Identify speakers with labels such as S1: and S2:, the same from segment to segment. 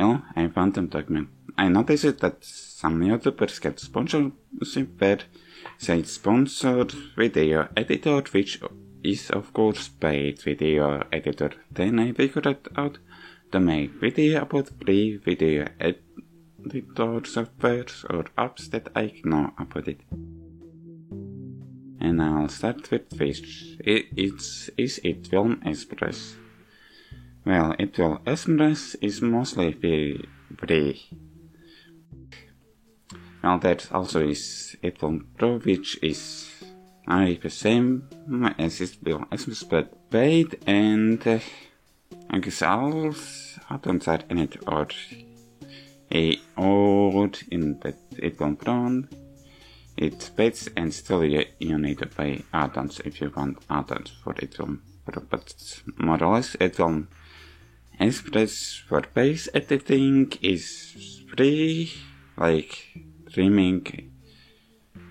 S1: a phantom document. I noticed that some YouTubers get sponsorship where they sponsor video editor, which is of course paid video editor. Then I figured out to make video about free video editor software or apps that I know about it. And I'll start with which. Is it Film Express? Well, it Film Express is mostly free. Well, there also is it Film Pro, which is the same as it Film Express but paid, and I guess all add-ons are in it or in that it Film Pro. It's paid and still you need to pay add-ons if you want add-ons for it Film Pro, but more or less it Film Express for base editing is free, like streaming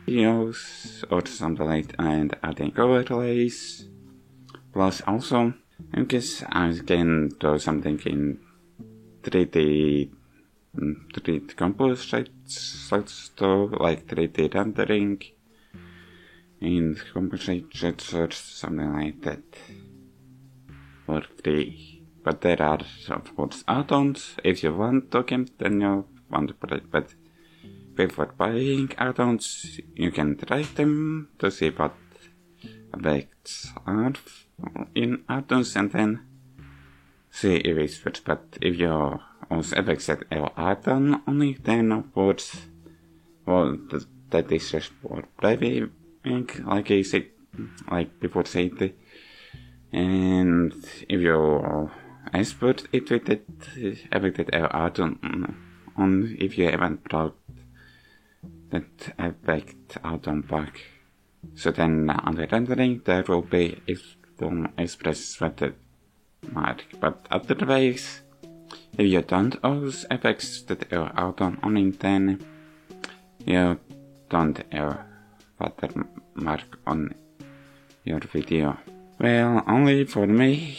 S1: videos or something like that, and adding overlays. Plus also, I guess I can do something in 3D composites, so like 3D rendering in composites or something like that for free. But there are, of course, add-ons. If you want to game, then you want to put it. But before buying add-ons, you can try them to see what effects are in add-ons and then see if it's worth. But if you use effects that are add-on only, then of course, well, that is just for private, like I said, like before said. And if you export it with that effect that are add-on, if you haven't brought that effect add-on back, so then under rendering there will be Film Express watermark. But otherwise, if you don't use effects that are add-on only, then you don't have watermark on your video. Well, only for me.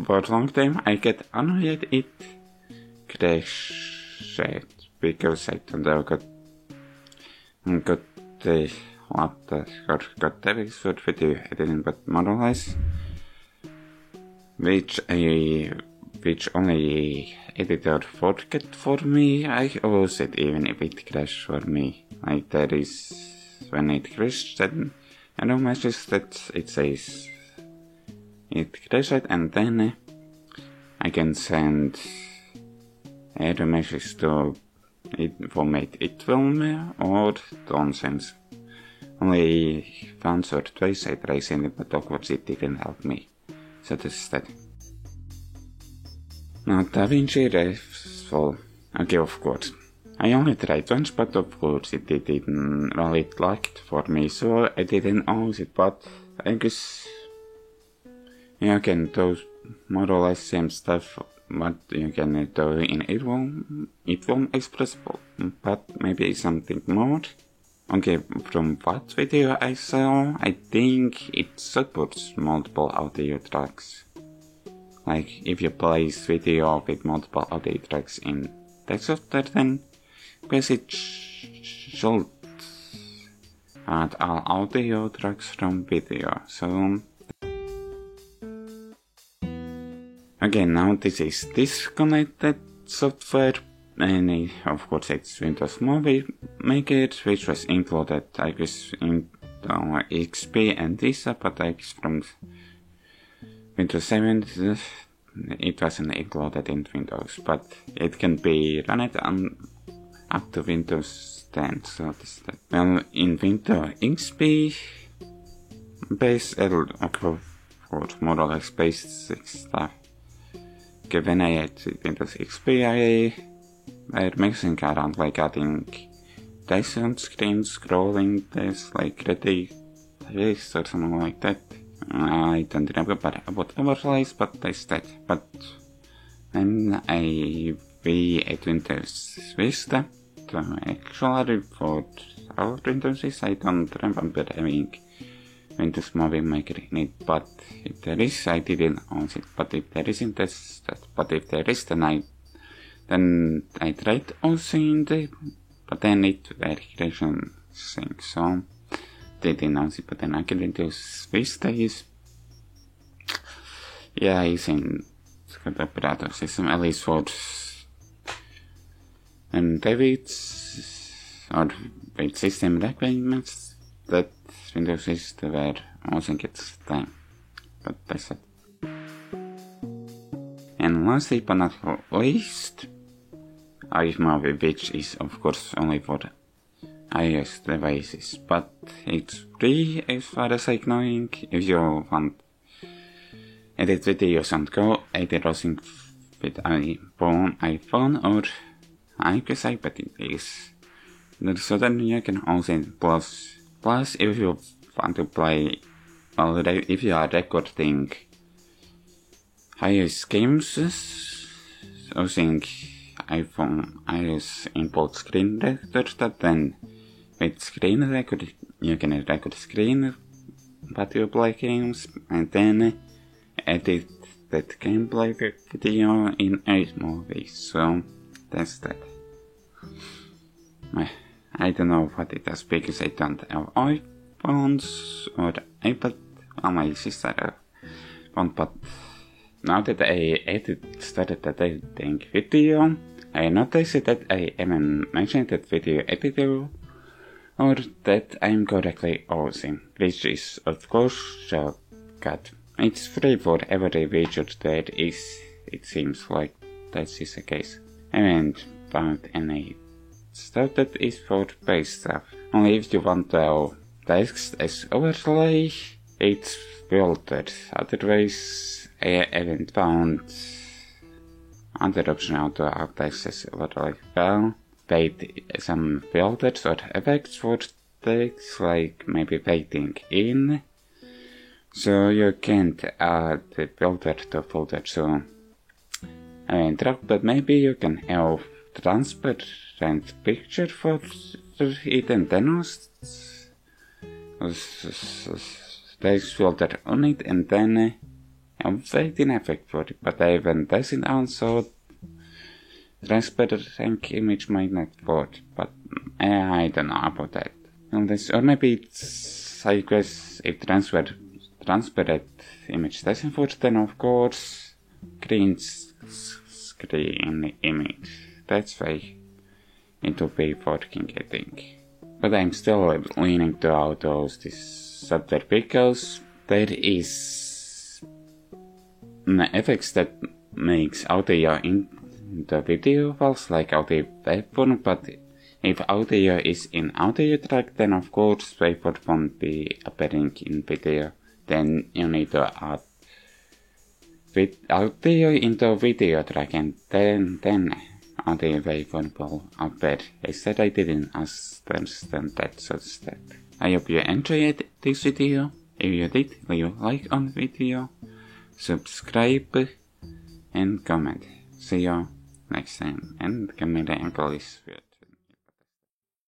S1: For a long time I get annoyed it crashed because I don't have got effects for video editing, but more or less which only editor forget for me, I use it even if it crashes for me. Like there is, when it crashes, then I know message that it says it crashed, and then I can send error message to informate it film or don't send. Only once or twice I tried sending, but of course it didn't help me. So this is that. Now DaVinci Resolve. Okay, of course. I only tried once, but of course it didn't really like it for me, so I didn't use it, but I guess you can do more or less same stuff what you can do in Film Express, but maybe something more. Okay, from what video I saw, I think it supports multiple audio tracks. Like, if you place video with multiple audio tracks in that software, then because it should add all audio tracks from video. So again, now this is disconnected software, and of course it's Windows Movie Maker, which was included, I guess, in XP and Visa, but I guess from Windows 7 it wasn't included in Windows, but it can be run on up to Windows 10, so this is that. Well, in Windows XP base, of course, more or less basic stuff. Okay, when I had Windows XP, I were messing around, like adding dice on screen, scrolling this, like ready this or something like that. I don't remember about overlays, but I said, but when I at Windows Vista, actually for our Windows, I don't remember having Windows Movie Maker in it, but if there is, I didn't own it. But if there isn't, that's that. But if there is, then I tried using it, but then it verification thing, so didn't use it. But then I couldn't use these days. Yeah, using the operating system, at least for David's or with system requirements that Windows is were using its time. But that's it. And lastly but not least, iMovie, which is of course only for iOS devices, but it's free as far as I know. If you want edit videos and go either using with iPhone or iOS iPad it is. So then you can also plus if you want to play, well, if you are recording iOS games using iPhone iOS input screen recorder, then with screen record you can record screen but you play games and then edit that gameplay video in iMovie. So that's that. I don't know what it is because I don't have iPhones or iPad. Well, my sister has one, but now that I started editing video, I noticed that I haven't mentioned that video editor or that I'm correctly using, which is of course Shortcut. It's free for every widget there is, it seems like that is the case. I haven't found any stuff that is for paid stuff. Only if you want the text as overlay, it's filtered. Otherwise, I haven't found other option how to add text as overlay. Well, paid some filters or effects for text, like maybe fading in. So you can't add the filter to folder, so I haven't tried, but maybe you can have transparent picture for it and then text filter on it and then have fading effect for it, but I haven't tested also transparent image might not work, but I don't know about that. Or maybe it's, I guess, if transparent image doesn't work, then of course green screen image. That's why it will be working, I think. But I'm still leaning to outsource this software because there is effects that makes audio in the video files like audio waveform, but if audio is in audio track, then of course waveform won't be appearing in video. Then you need to add audio into video track and then audio waveform will appear. Instead I didn't understand that, so that's that. I hope you enjoyed this video. If you did, leave a like on the video, subscribe and comment. See you next time, and camera angle is weird.